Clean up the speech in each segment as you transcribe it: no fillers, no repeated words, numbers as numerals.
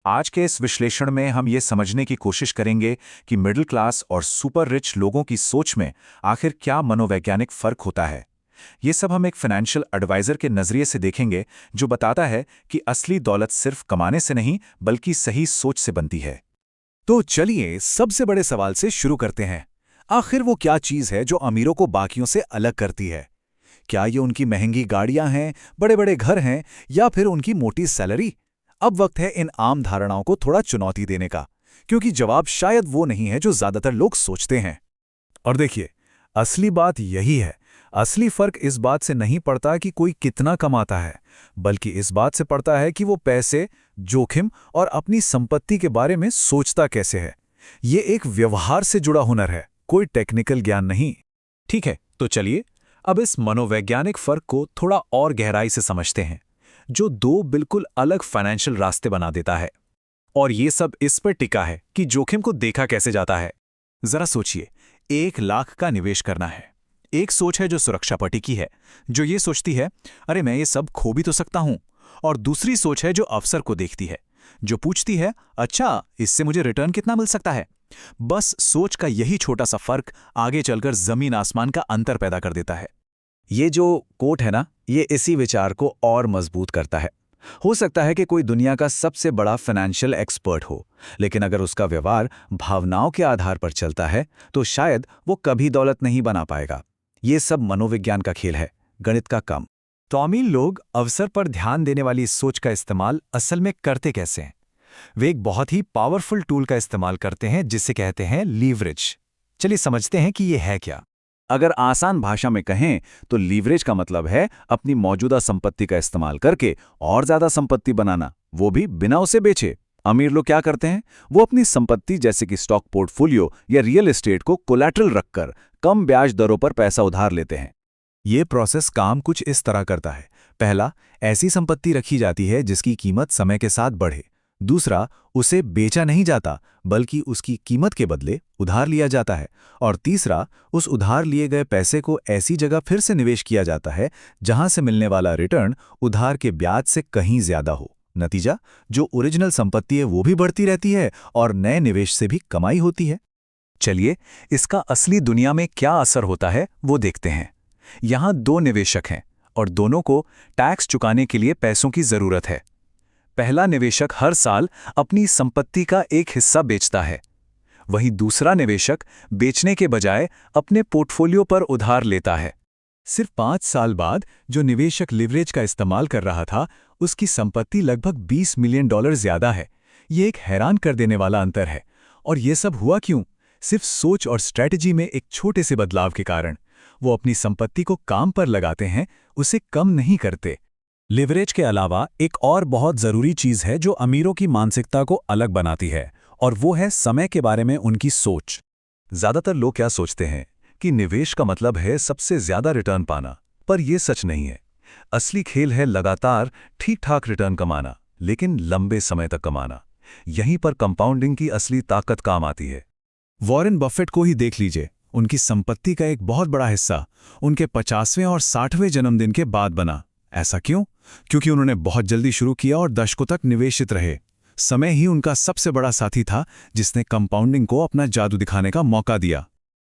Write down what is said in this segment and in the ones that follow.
आज के इस विश्लेषण में हम ये समझने की कोशिश करेंगे कि मिडिल क्लास और सुपर रिच लोगों की सोच में आखिर क्या मनोवैज्ञानिक फर्क होता है। ये सब हम एक फाइनेंशियल एडवाइजर के नजरिए से देखेंगे जो बताता है कि असली दौलत सिर्फ कमाने से नहीं बल्कि सही सोच से बनती है। तो चलिए सबसे बड़े सवाल से शुरू करते हैं। आखिर वो क्या चीज है जो अमीरों को बाकियों से अलग करती है? क्या ये उनकी महंगी गाड़ियां हैं, बड़े बड़े घर हैं, या फिर उनकी मोटी सैलरी? अब वक्त है इन आम धारणाओं को थोड़ा चुनौती देने का, क्योंकि जवाब शायद वो नहीं है जो ज्यादातर लोग सोचते हैं। और देखिए, असली बात यही है। असली फर्क इस बात से नहीं पड़ता कि कोई कितना कमाता है, बल्कि इस बात से पड़ता है कि वो पैसे, जोखिम और अपनी संपत्ति के बारे में सोचता कैसे है। ये एक व्यवहार से जुड़ा हुनर है, कोई टेक्निकल ज्ञान नहीं। ठीक है, तो चलिए अब इस मनोवैज्ञानिक फर्क को थोड़ा और गहराई से समझते हैं, जो दो बिल्कुल अलग फाइनेंशियल रास्ते बना देता है। और ये सब इस पर टिका है कि जोखिम को देखा कैसे जाता है। जरा सोचिए, 1 लाख का निवेश करना है। एक सोच है जो सुरक्षा पर टिकी है, जो ये सोचती है, अरे मैं ये सब खो भी तो सकता हूं। और दूसरी सोच है जो अवसर को देखती है, जो पूछती है, अच्छा इससे मुझे रिटर्न कितना मिल सकता है। बस सोच का यही छोटा सा फर्क आगे चलकर जमीन आसमान का अंतर पैदा कर देता है। ये जो कोट है ना, ये इसी विचार को और मजबूत करता है। हो सकता है कि कोई दुनिया का सबसे बड़ा फाइनेंशियल एक्सपर्ट हो, लेकिन अगर उसका व्यवहार भावनाओं के आधार पर चलता है तो शायद वो कभी दौलत नहीं बना पाएगा। ये सब मनोविज्ञान का खेल है, गणित का काम। तो अमीर लोग अवसर पर ध्यान देने वाली इस सोच का इस्तेमाल असल में करते कैसे हैं? वे एक बहुत ही पावरफुल टूल का इस्तेमाल करते हैं जिसे कहते हैं लीवरेज। चलिए समझते हैं कि ये है क्या। अगर आसान भाषा में कहें तो लीवरेज का मतलब है अपनी मौजूदा संपत्ति का इस्तेमाल करके और ज्यादा संपत्ति बनाना, वो भी बिना उसे बेचे। अमीर लोग क्या करते हैं? वो अपनी संपत्ति जैसे कि स्टॉक पोर्टफोलियो या रियल एस्टेट को कोलैटरल रखकर कम ब्याज दरों पर पैसा उधार लेते हैं। ये प्रोसेस काम कुछ इस तरह करता है। पहला, ऐसी संपत्ति रखी जाती है जिसकी कीमत समय के साथ बढ़े। दूसरा, उसे बेचा नहीं जाता बल्कि उसकी कीमत के बदले उधार लिया जाता है। और तीसरा, उस उधार लिए गए पैसे को ऐसी जगह फिर से निवेश किया जाता है जहां से मिलने वाला रिटर्न उधार के ब्याज से कहीं ज्यादा हो। नतीजा, जो ओरिजिनल संपत्ति है वो भी बढ़ती रहती है और नए निवेश से भी कमाई होती है। चलिए, इसका असली दुनिया में क्या असर होता है वो देखते हैं। यहाँ दो निवेशक हैं और दोनों को टैक्स चुकाने के लिए पैसों की जरूरत है। पहला निवेशक हर साल अपनी संपत्ति का एक हिस्सा बेचता है, वहीं दूसरा निवेशक बेचने के बजाय अपने पोर्टफोलियो पर उधार लेता है। सिर्फ 5 साल बाद जो निवेशक लिवरेज का इस्तेमाल कर रहा था, उसकी संपत्ति लगभग $20 मिलियन ज्यादा है। ये एक हैरान कर देने वाला अंतर है। और ये सब हुआ क्यों? सिर्फ सोच और स्ट्रैटेजी में एक छोटे से बदलाव के कारण। वो अपनी संपत्ति को काम पर लगाते हैं, उसे कम नहीं करते। लिवरेज के अलावा एक और बहुत जरूरी चीज है जो अमीरों की मानसिकता को अलग बनाती है, और वो है समय के बारे में उनकी सोच। ज्यादातर लोग क्या सोचते हैं कि निवेश का मतलब है सबसे ज्यादा रिटर्न पाना, पर यह सच नहीं है। असली खेल है लगातार ठीक ठाक रिटर्न कमाना, लेकिन लंबे समय तक कमाना। यहीं पर कंपाउंडिंग की असली ताकत काम आती है। वॉरेन बफेट को ही देख लीजिए, उनकी संपत्ति का एक बहुत बड़ा हिस्सा उनके 50वें और 60वें जन्मदिन के बाद बना। ऐसा क्यों? क्योंकि उन्होंने बहुत जल्दी शुरू किया और दशकों तक निवेशित रहे। समय ही उनका सबसे बड़ा साथी था जिसने कंपाउंडिंग को अपना जादू दिखाने का मौका दिया।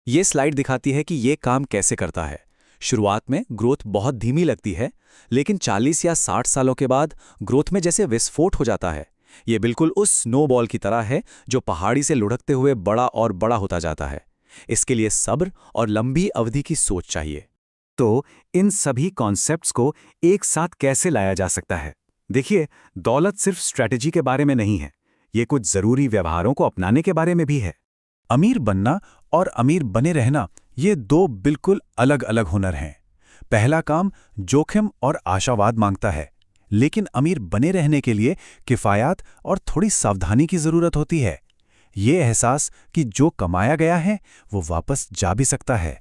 ये स्लाइड दिखाती है कि ये काम कैसे करता है। शुरुआत में ग्रोथ बहुत धीमी लगती है, लेकिन 40 या 60 सालों के बाद ग्रोथ में जैसे विस्फोट हो जाता है। ये बिल्कुल उस स्नोबॉल की तरह है जो पहाड़ी से लुढ़कते हुए बड़ा और बड़ा होता जाता है। इसके लिए सब्र और लंबी अवधि की सोच चाहिए। तो इन सभी कॉन्सेप्ट्स को एक साथ कैसे लाया जा सकता है? देखिए, दौलत सिर्फ स्ट्रैटेजी के बारे में नहीं है, ये कुछ जरूरी व्यवहारों को अपनाने के बारे में भी है। अमीर बनना और अमीर बने रहना, ये दो बिल्कुल अलग अलग हुनर हैं। पहला काम जोखिम और आशावाद मांगता है, लेकिन अमीर बने रहने के लिए किफायत और थोड़ी सावधानी की जरूरत होती है। ये एहसास कि जो कमाया गया है वो वापस जा भी सकता है।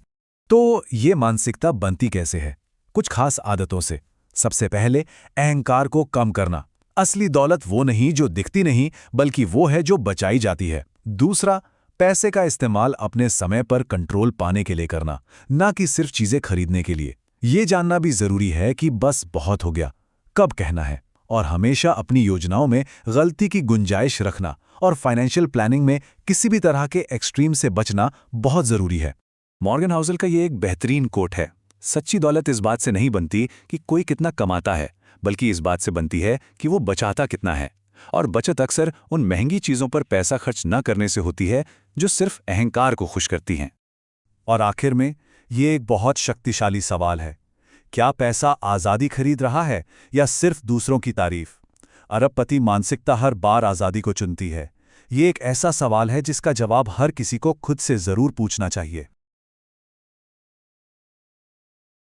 तो ये मानसिकता बनती कैसे है? कुछ खास आदतों से। सबसे पहले, अहंकार को कम करना। असली दौलत वो नहीं जो दिखती नहीं, बल्कि वो है जो बचाई जाती है। दूसरा, पैसे का इस्तेमाल अपने समय पर कंट्रोल पाने के लिए करना, ना कि सिर्फ चीजें खरीदने के लिए। ये जानना भी जरूरी है कि बस बहुत हो गया, कब कहना है और हमेशा अपनी योजनाओं में गलती की गुंजाइश रखना और फाइनेंशियल प्लानिंग में किसी भी तरह के एक्सट्रीम से बचना बहुत ज़रूरी है। मॉर्गन हाउसल का ये एक बेहतरीन कोट है, सच्ची दौलत इस बात से नहीं बनती कि कोई कितना कमाता है, बल्कि इस बात से बनती है कि वो बचाता कितना है। और बचत अक्सर उन महंगी चीज़ों पर पैसा खर्च न करने से होती है जो सिर्फ अहंकार को खुश करती हैं। और आखिर में ये एक बहुत शक्तिशाली सवाल है, क्या पैसा आज़ादी खरीद रहा है या सिर्फ दूसरों की तारीफ? अरबपति मानसिकता हर बार आज़ादी को चुनती है। ये एक ऐसा सवाल है जिसका जवाब हर किसी को खुद से ज़रूर पूछना चाहिए।